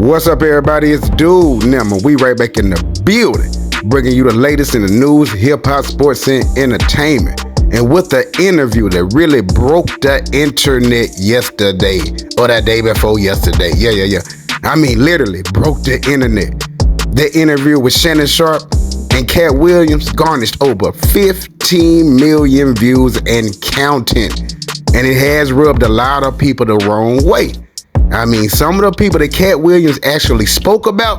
What's up, everybody? It's Dude Nimmer. We right back in the building, bringing you the latest in the news, hip-hop, sports, and entertainment. And with the interview that really broke the internet yesterday, or that day before yesterday. Yeah. I mean, literally broke the internet. The interview with Shannon Sharpe and Katt Williams garnished over 15 million views and counting. And it has rubbed a lot of people the wrong way. I mean, some of the people that Katt Williams actually spoke about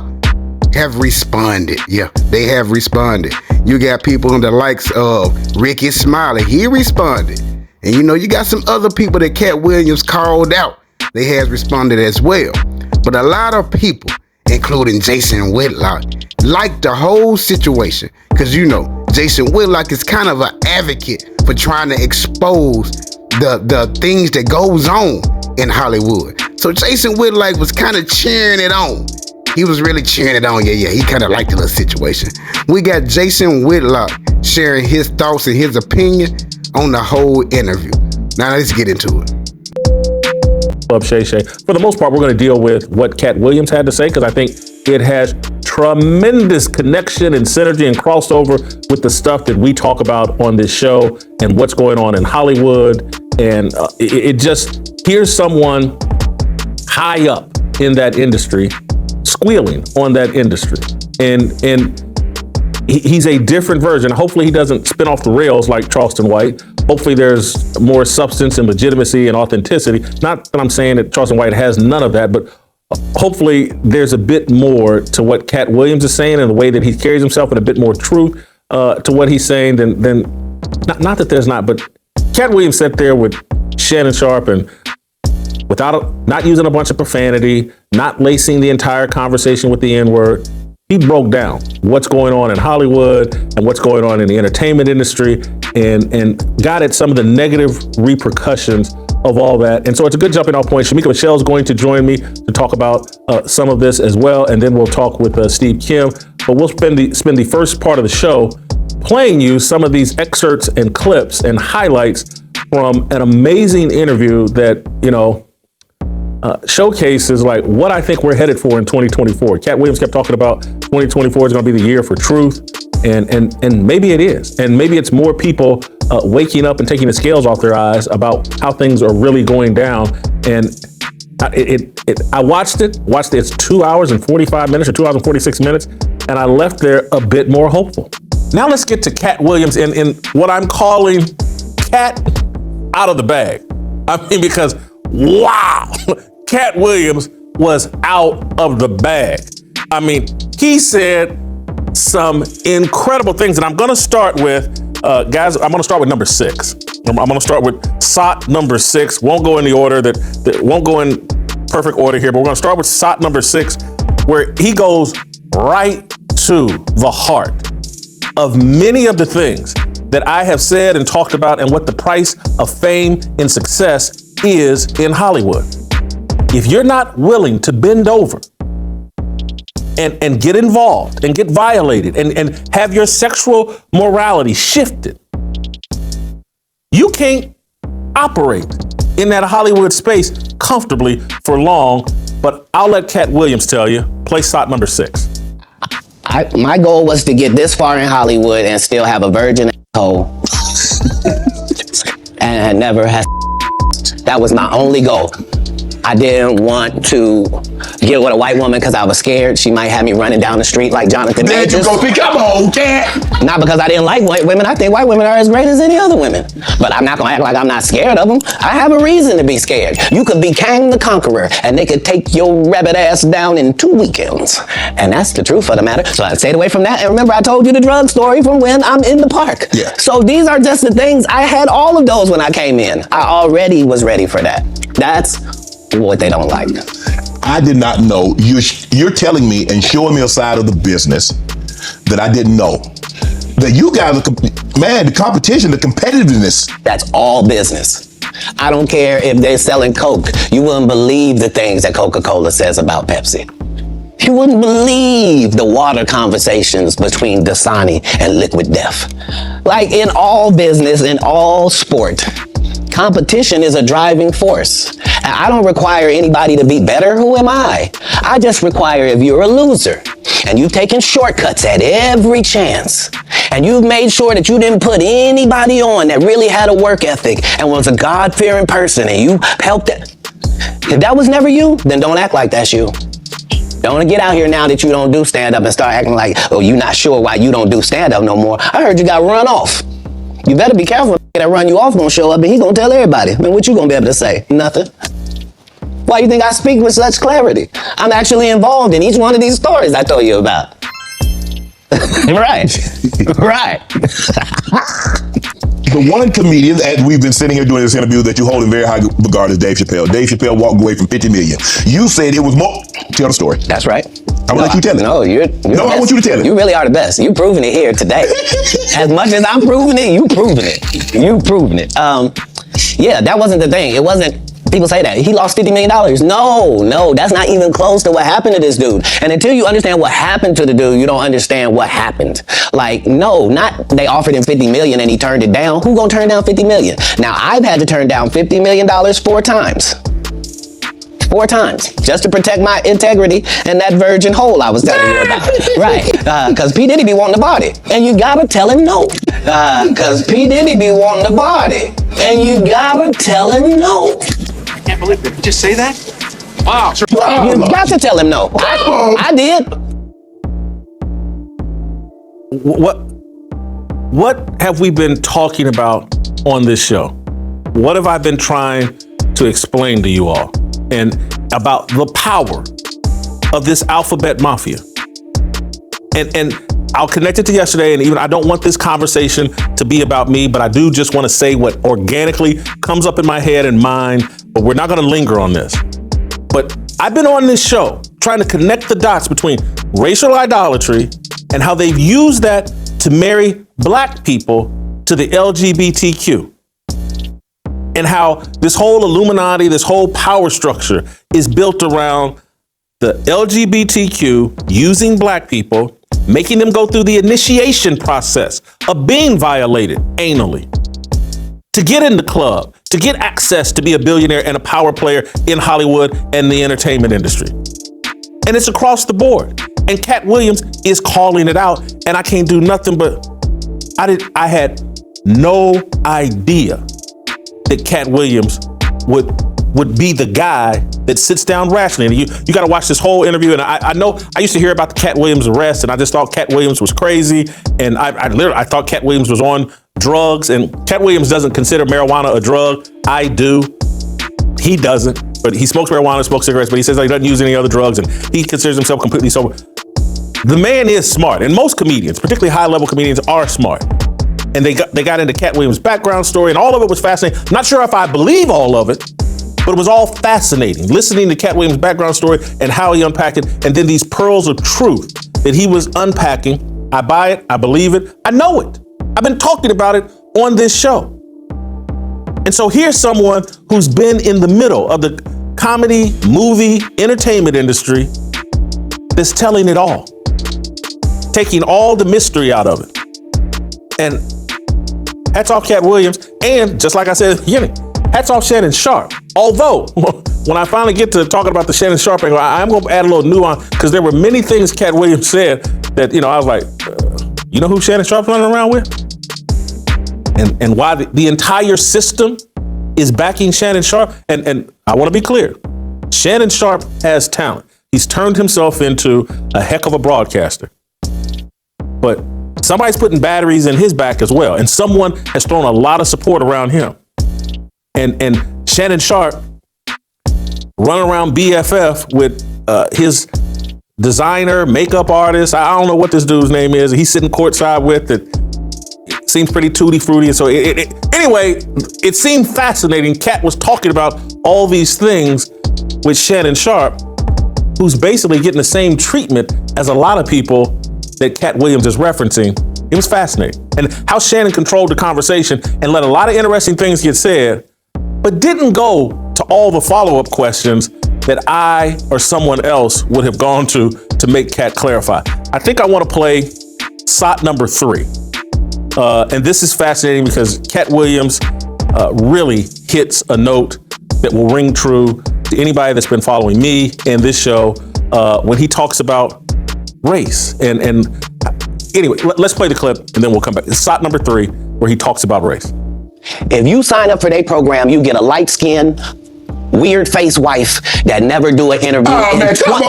have responded. Yeah, they have responded. You got people in the likes of Ricky Smiley. He responded. And you know, you got some other people that Katt Williams called out. They has responded as well. But a lot of people, including Jason Whitlock, liked the whole situation. Because, you know, Jason Whitlock is kind of an advocate for trying to expose the things that goes on in Hollywood. So Jason Whitlock was kind of cheering it on. He was really cheering it on. Yeah. He kind of liked the little situation. We got Jason Whitlock sharing his thoughts and his opinion on the whole interview. Now let's get into it. Up Shay Shay. For the most part, we're going to deal with what Katt Williams had to say, because I think it has tremendous connection and synergy and crossover with the stuff that we talk about on this show and what's going on in Hollywood. And it just, here's someone high up in that industry squealing on that industry. And he's a different version. Hopefully he doesn't spin off the rails like Charleston White. Hopefully there's more substance and legitimacy and authenticity. Not that I'm saying that Charleston White has none of that, but hopefully there's a bit more to what Katt Williams is saying and the way that he carries himself, and a bit more truth to what he's saying than not that there's not, but Katt Williams sat there with Shannon Sharpe and not using a bunch of profanity, not lacing the entire conversation with the N-word. He broke down what's going on in Hollywood and what's going on in the entertainment industry and got at some of the negative repercussions of all that. And so it's a good jumping off point. Shamika Michelle's going to join me to talk about some of this as well. And then we'll talk with Steve Kim. But we'll spend the first part of the show playing you some of these excerpts and clips and highlights from an amazing interview that, you know, showcases like what I think we're headed for in 2024. Katt Williams kept talking about 2024 is going to be the year for truth, and maybe it is, and maybe it's more people waking up and taking the scales off their eyes about how things are really going down. And I watched it. It's 2 hours and 45 minutes or 2 hours and 46 minutes, and I left there a bit more hopeful. Now let's get to Katt Williams in what I'm calling Katt out of the bag. I mean, because wow. Katt Williams was out of the bag. I mean, he said some incredible things, and I'm going to start with, guys, I'm going to start with number 6. I'm going to start with SOT number 6. Won't go in the order that won't go in perfect order here, but we're going to start with SOT number 6, where he goes right to the heart of many of the things that I have said and talked about and what the price of fame and success is in Hollywood. If you're not willing to bend over and get involved and get violated and have your sexual morality shifted, you can't operate in that Hollywood space comfortably for long. But I'll let Katt Williams tell you. Play SOT number 6. My goal was to get this far in Hollywood and still have a virgin hole and never had. That was my only goal. I didn't want to get with a white woman because I was scared she might have me running down the street like Jonathan There Majors. you go, come on, Katt. Not because I didn't like white women. I think white women are as great as any other women. But I'm not going to act like I'm not scared of them. I have a reason to be scared. You could be Kang the Conqueror, and they could take your rabbit ass down in 2 weekends. And that's the truth of the matter. So I stayed away from that. And remember, I told you the drug story from when I'm in the park. Yeah. So these are just the things. I had all of those when I came in. I already was ready for that. That's what they don't like. I did not know. You're telling me and showing me a side of the business that I didn't know. That you guys, man, the competition, the competitiveness. That's all business. I don't care if they're selling Coke. You wouldn't believe the things that Coca-Cola says about Pepsi. You wouldn't believe the water conversations between Dasani and Liquid Death. Like in all business, in all sport, Competition is a driving force. I don't require anybody to be better. Who am I? I just require if you're a loser and you've taken shortcuts at every chance and you've made sure that you didn't put anybody on that really had a work ethic and was a God-fearing person and you helped it. If that was never you, then don't act like that's you. Don't get out here now that you don't do stand-up and start acting like, oh, you're not sure why you don't do stand-up no more. I heard you got run off. You better be careful. That run you off gonna show up and he gonna tell everybody. Man, what you gonna be able to say? Nothing. Why you think I speak with such clarity? I'm actually involved in each one of these stories I told you about. Right. Right. The one comedian, as we've been sitting here doing this interview, that you hold in very high regard is Dave Chappelle. Dave Chappelle walked away from 50 million. You said it was more. Tell the story. That's right. I will let you tell it. No, you're No, I want you to tell it. You really are the best. You're proving it here today. As much as I'm proving it, you proving it. You proving it. Yeah, that wasn't the thing. It wasn't. People say that he lost $50 million. No, that's not even close to what happened to this dude. And until you understand what happened to the dude, you don't understand what happened. Like, no, not they offered him 50 million and he turned it down. Who gonna turn down 50 million? Now, I've had to turn down $50 million 4 times. 4 times, just to protect my integrity and that virgin hole I was telling you about. Right, because P. Diddy be wanting the body, and you gotta tell him no. Because P. Diddy be wanting the body, and you gotta tell him no. I can't believe it. Did you just say that? Wow. You got to tell him no. I did. What have we been talking about on this show? What have I been trying to explain to you all? And about the power of this alphabet mafia. And I'll connect it to yesterday, and even I don't want this conversation to be about me, but I do just want to say what organically comes up in my head and mind, but we're not going to linger on this. But I've been on this show trying to connect the dots between racial idolatry and how they've used that to marry black people to the LGBTQ. And how this whole Illuminati, this whole power structure is built around the LGBTQ using black people, making them go through the initiation process of being violated anally to get in the club, to get access to be a billionaire and a power player in Hollywood and the entertainment industry. And it's across the board. And Katt Williams is calling it out, and I can't do nothing but I had no idea that Katt Williams would be the guy that sits down rationally. And you got to watch this whole interview. And I know I used to hear about the Katt Williams arrest, and I just thought Katt Williams was crazy. And I thought Katt Williams was on drugs. And Katt Williams doesn't consider marijuana a drug. I do. He doesn't. But he smokes marijuana, smokes cigarettes, but he says he doesn't use any other drugs, and he considers himself completely sober. The man is smart, and most comedians, particularly high-level comedians, are smart. And they got into Katt Williams' background story, and all of it was fascinating. I'm not sure if I believe all of it, but it was all fascinating. Listening to Katt Williams' background story and how he unpacked it, and then these pearls of truth that he was unpacking. I buy it, I believe it, I know it. I've been talking about it on this show. And so here's someone who's been in the middle of the comedy, movie, entertainment industry that's telling it all, taking all the mystery out of it. And hats off Katt Williams, and just like I said at the beginning, hats off Shannon Sharpe. Although, when I finally get to talking about the Shannon Sharpe angle, I'm going to add a little nuance, because there were many things Katt Williams said that, I was like, you know who Shannon Sharpe's running around with? And why the entire system is backing Shannon Sharpe. And I want to be clear, Shannon Sharpe has talent. He's turned himself into a heck of a broadcaster. But somebody's putting batteries in his back as well. And someone has thrown a lot of support around him. And Shannon Sharpe running around BFF with his designer, makeup artist. I don't know what this dude's name is. He's sitting courtside with it. Seems pretty tutti frutti. And so anyway, it seemed fascinating. Katt was talking about all these things with Shannon Sharpe, who's basically getting the same treatment as a lot of people that Katt Williams is referencing. It was fascinating. And how Shannon controlled the conversation and let a lot of interesting things get said, but didn't go to all the follow-up questions that I or someone else would have gone to make Katt clarify. I think I want to play SOT number 3. And this is fascinating because Katt Williams really hits a note that will ring true to anybody that's been following me and this show when he talks about race. And anyway, let's play the clip and then we'll come back. It's slot number 3 where he talks about race. If you sign up for their program, you get a light-skinned, weird-faced wife that never do an interview.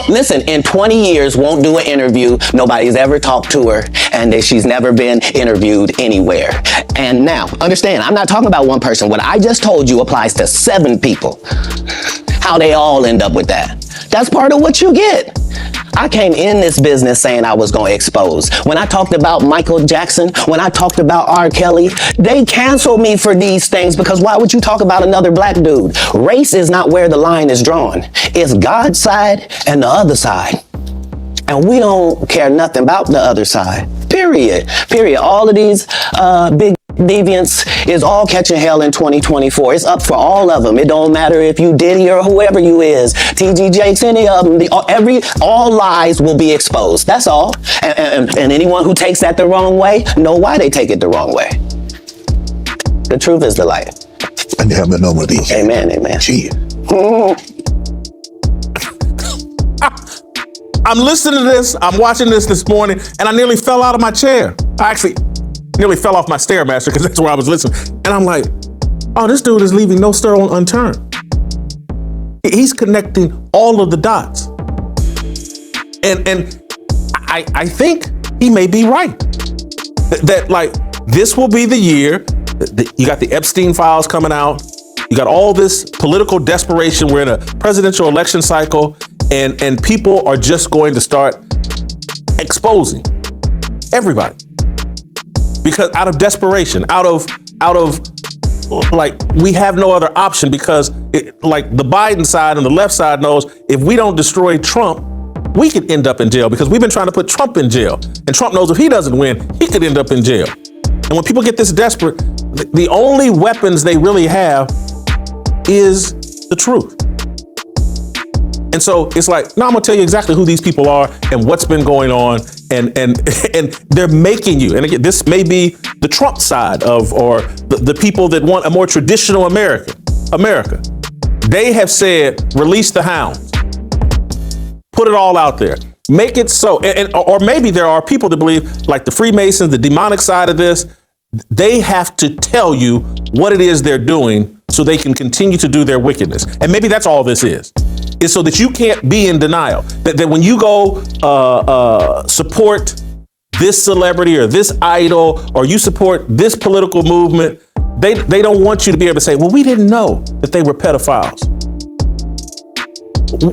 Listen, in 20 years, won't do an interview. Nobody's ever talked to her, and that she's never been interviewed anywhere. And now, understand, I'm not talking about one person. What I just told you applies to 7 people. How they all end up with that. That's part of what you get. I came in this business saying I was going to expose. When I talked about Michael Jackson, when I talked about R. Kelly, they canceled me for these things because why would you talk about another black dude? Race is not where the line is drawn. It's God's side and the other side. And we don't care nothing about the other side. Period. All of these big deviants is all catching hell in 2024. It's up for all of them. It don't matter if you Diddy or whoever you is, TG Jakes, any of them. All lies will be exposed. That's all. And anyone who takes that the wrong way, know why they take it the wrong way. The truth is the light. And you have the number of these. Amen. Gee. I'm listening to this, I'm watching this morning, and I nearly fell out of my chair. I actually nearly fell off my Stairmaster because that's where I was listening. And I'm like, oh, this dude is leaving no stone unturned. He's connecting all of the dots. And I think he may be right. That like, this will be the year. You got the Epstein files coming out. You got all this political desperation. We're in a presidential election cycle. And people are just going to start exposing everybody because out of desperation, out of like we have no other option because like the Biden side and the left side knows if we don't destroy Trump, we could end up in jail because we've been trying to put Trump in jail, and Trump knows if he doesn't win, he could end up in jail. And when people get this desperate, the only weapons they really have is the truth. And so it's like, now I'm gonna tell you exactly who these people are and what's been going on, and they're making you. And again, this may be the Trump side of, or the people that want a more traditional America. They have said, release the hounds, put it all out there, make it so. Or maybe there are people that believe, like the Freemasons, the demonic side of this, they have to tell you what it is they're doing so they can continue to do their wickedness. And maybe that's all this is so that you can't be in denial. That when you go support this celebrity or this idol, or you support this political movement, they don't want you to be able to say, well, we didn't know that they were pedophiles.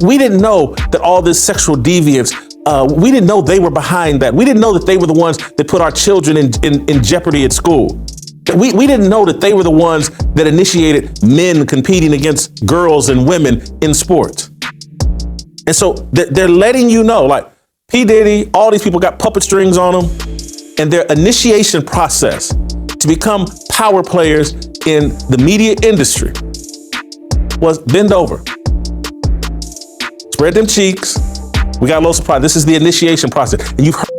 We didn't know that all this sexual deviance, we didn't know they were behind that. We didn't know that they were the ones that put our children in jeopardy at school. We didn't know that they were the ones that initiated men competing against girls and women in sports. And so they're letting you know, like P. Diddy, all these people got puppet strings on them, and their initiation process to become power players in the media industry was bend over, spread them cheeks. We got a little surprise. This is the initiation process. And you've heard.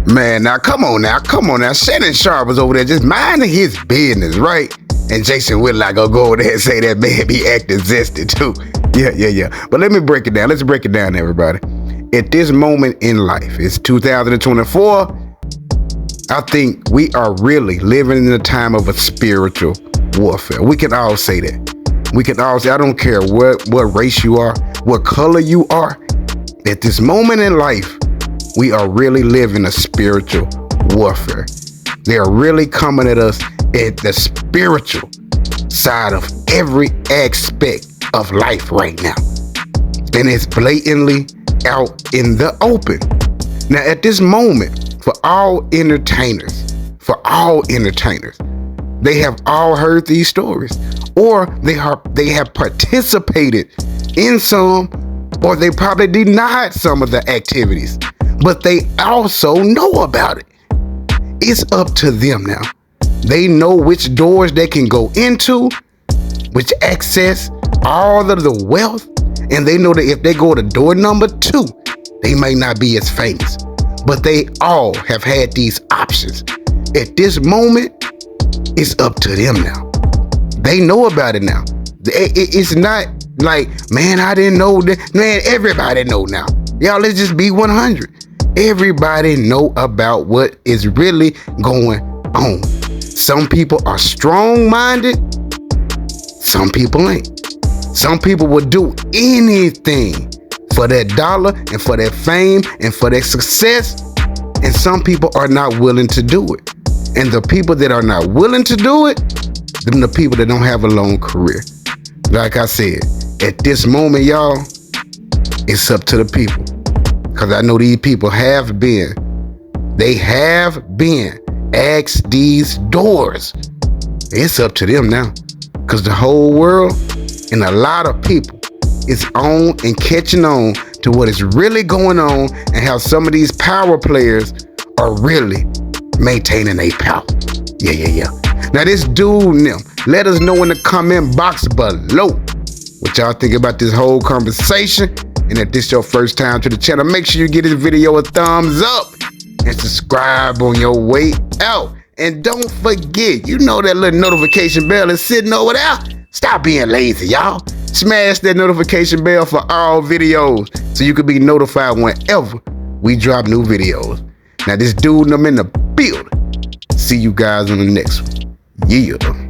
Man, now come on now. Shannon Sharp was over there just minding his business, right? And Jason Whitlock gonna go over there and say that man be acting zesty too. Yeah. But let me break it down. Let's break it down, everybody. At this moment in life, it's 2024. I think we are really living in a time of a spiritual warfare. We can all say that. We can all say, I don't care what race you are, what color you are. At this moment in life, we are really living a spiritual warfare. They are really coming at us at the spiritual side of every aspect of life right now. And it's blatantly out in the open. Now, at this moment, for all entertainers, they have all heard these stories, or they have participated in some, or they probably denied some of the activities, but they also know about it. It's up to them now. They know which doors they can go into, which access all of the wealth, and they know that if they go to door number 2, they may not be as famous, but they all have had these options. At this moment, it's up to them now. They know about it now. It's not like, man, I didn't know that. Man, everybody know now. Y'all, let's just be 100. Everybody know about what is really going on. Some people are strong-minded. Some people ain't. Some people will do anything for that dollar and for that fame and for that success. And some people are not willing to do it. And the people that are not willing to do it, them the people that don't have a long career. Like I said, at this moment, y'all, it's up to the people. Because I know these people have been asked these doors. It's up to them now. Because the whole world and a lot of people is on and catching on to what is really going on and how some of these power players are really maintaining their power. Yeah. Now this dude and them, let us know in the comment box below what y'all think about this whole conversation. And if this is your first time to the channel, make sure you give this video a thumbs up and subscribe on your way out. And don't forget, you know that little notification bell is sitting over there. Stop being lazy, y'all. Smash that notification bell for all videos so you can be notified whenever we drop new videos. Now this dude and I'm in the building. See you guys on the next one. Yeah.